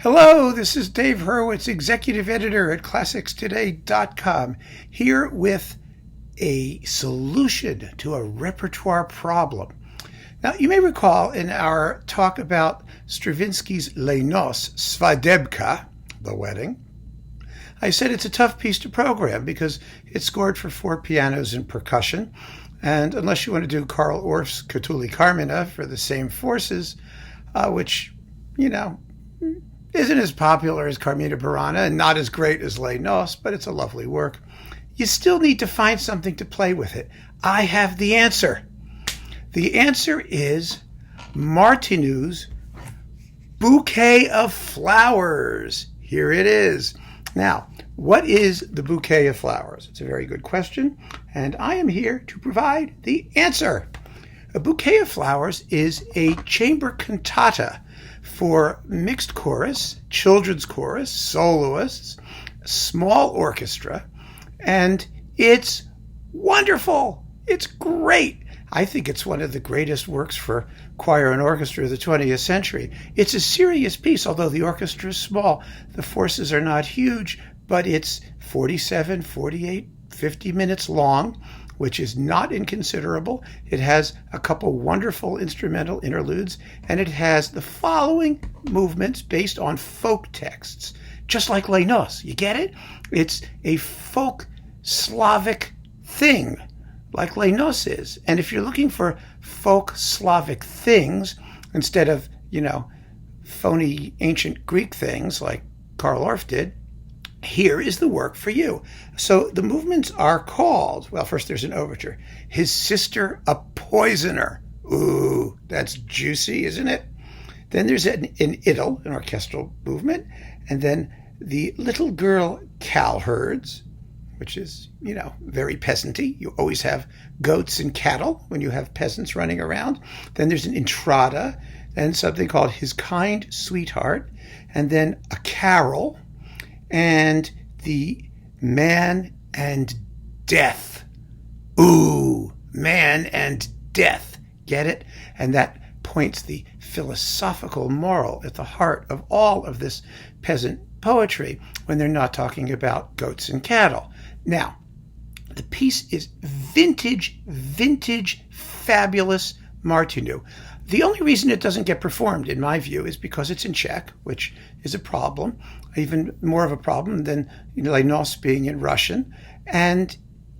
Hello, this is Dave Hurwitz, Executive Editor at ClassicsToday.com, here with a solution to a repertoire problem. Now, you may recall in our talk about Stravinsky's Les Noces, Svadebka, the wedding, I said it's a tough piece to program because it's scored for 4 pianos and percussion, and unless you want to do Carl Orff's Catulle Carmina for the same forces, which, isn't as popular as Carmina Burana and not as great as Les Noces, but it's a lovely work. You still need to find something to play with it. I have the answer. The answer is Martinu's Bouquet of Flowers. Here it is. Now, what is the Bouquet of Flowers? It's a very good question, and I am here to provide the answer. A Bouquet of Flowers is a chamber cantata for mixed chorus, children's chorus, soloists, small orchestra, and it's wonderful. It's great. I think it's one of the greatest works for choir and orchestra of the 20th century. It's a serious piece, although the orchestra is small. The forces are not huge, but it's 47, 48, 50 minutes long, which is not inconsiderable. It has a couple wonderful instrumental interludes, and it has the following movements based on folk texts, just like Les Noces. You get it? It's a folk Slavic thing, like Les Noces is. And if you're looking for folk Slavic things, instead of, phony ancient Greek things like Carl Orff did, here is the work for you. So the movements are called, well, first there's an overture. His Sister a Poisoner. Ooh, that's juicy, isn't it? Then there's an idyll, an orchestral movement. And then the Little Girl Cowherds, which is, very peasanty. You always have goats and cattle when you have peasants running around. Then there's an intrada, and something called His Kind Sweetheart, and then a carol, and the Man and Death. Ooh, Man and Death. Get it? And that points the philosophical moral at the heart of all of this peasant poetry when they're not talking about goats and cattle. Now, the piece is vintage, fabulous Martinu. The only reason it doesn't get performed, in my view, is because it's in Czech, which is a problem, even more of a problem than Les Noces being in Russian, and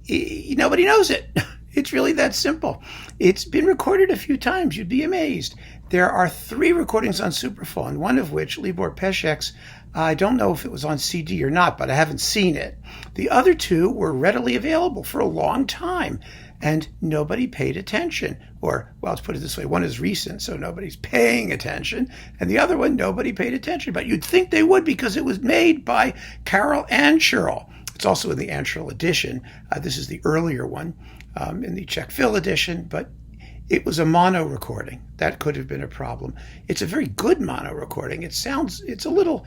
nobody knows it. It's really that simple. It's been recorded a few times. You'd be amazed. There are 3 recordings on Supraphon, one of which, Libor Pešek's, I don't know if it was on CD or not, but I haven't seen it. The other 2 were readily available for a long time, and nobody paid attention. Or, well, let's put it this way, one is recent, so nobody's paying attention, and the other one, nobody paid attention. But you'd think they would because it was made by Karel Ančerl. It's also in the Ančerl edition. This is the earlier one in the Czech Phil edition, but it was a mono recording. That could have been a problem. It's a very good mono recording. It's a little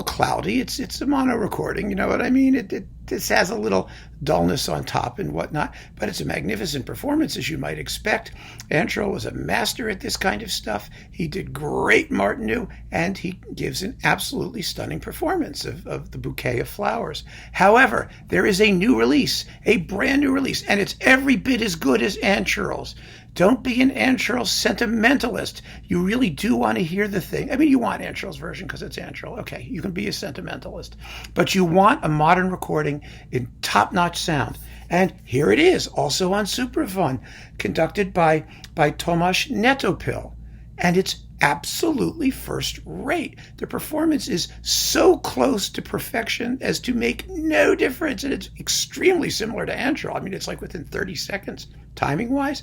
cloudy. It's a mono recording. You know what I mean? It has a little dullness on top and whatnot, but it's a magnificent performance, as you might expect. Ančerl was a master at this kind of stuff. He did great Martinu, and he gives an absolutely stunning performance of the Bouquet of Flowers. However, there is a new release, a brand new release, and it's every bit as good as Ančerl's. Don't be an Ančerl sentimentalist. You really do want to hear the thing. I mean, you want Ančerl's version because it's Ančerl. Okay, you can be a sentimentalist. But you want a modern recording in top-notch sound. And here it is, also on Supraphon, conducted by Tomáš Netopil. And it's absolutely first rate. The performance is so close to perfection as to make no difference. And it's extremely similar to Ančerl. I mean, it's like within 30 seconds, timing-wise.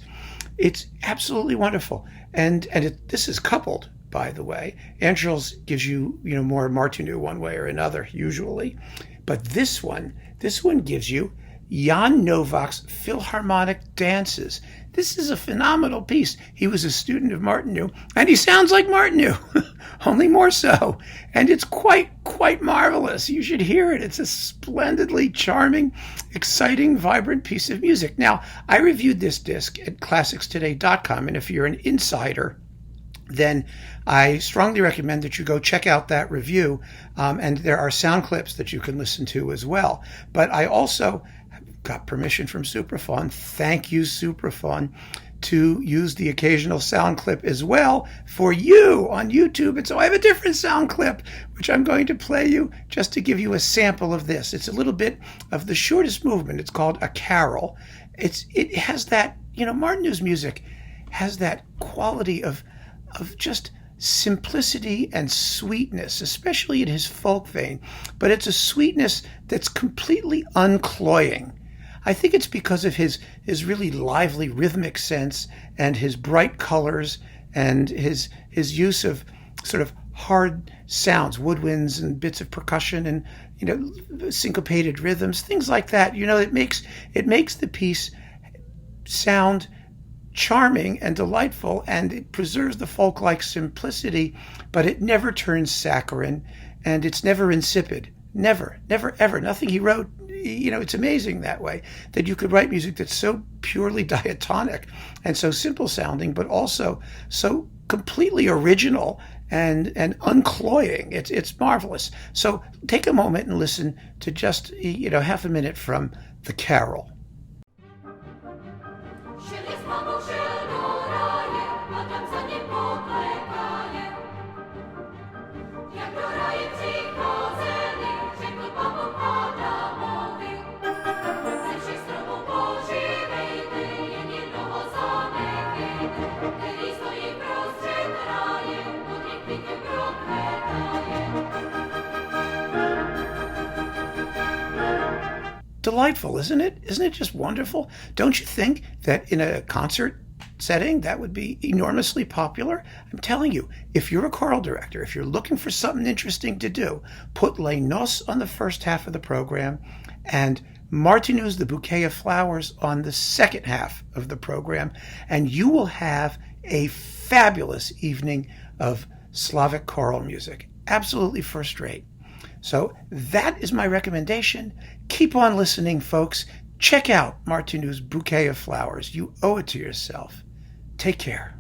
It's absolutely wonderful. And this is coupled, by the way. Ančerl's gives you, more Martinu one way or another, usually. But this one gives you Jan Novak's Philharmonic Dances. This is a phenomenal piece. He was a student of Martinu, and he sounds like Martinu, only more so. And it's quite marvelous. You should hear it. It's a splendidly charming, exciting, vibrant piece of music. Now, I reviewed this disc at ClassicsToday.com, and if you're an insider, then I strongly recommend that you go check out that review. And there are sound clips that you can listen to as well. But I also got permission from Supraphon. Thank you, Supraphon, to use the occasional sound clip as well for you on YouTube. And so I have a different sound clip, which I'm going to play you just to give you a sample of this. It's a little bit of the shortest movement. It's called a carol. It has that, Martinu's music has that quality of just simplicity and sweetness, especially in his folk vein. But it's a sweetness that's completely uncloying. I think it's because of his really lively rhythmic sense and his bright colors and his use of sort of hard sounds, woodwinds and bits of percussion and syncopated rhythms, things like that. It makes the piece sound charming and delightful, and it preserves the folk-like simplicity, but it never turns saccharine, and it's never insipid. Never, ever. Nothing he wrote, it's amazing that way, that you could write music that's so purely diatonic and so simple sounding, but also so completely original and uncloying. It's marvelous. So take a moment and listen to just, half a minute from The Carol. Delightful, isn't it? Isn't it just wonderful? Don't you think that in a concert setting that would be enormously popular? I'm telling you, if you're a choral director, if you're looking for something interesting to do, put Les Noces on the first half of the program and Martinu's The Bouquet of Flowers on the second half of the program, and you will have a fabulous evening of Slavic choral music. Absolutely first rate. So that is my recommendation. Keep on listening, folks. Check out Martinu's Bouquet of Flowers. You owe it to yourself. Take care.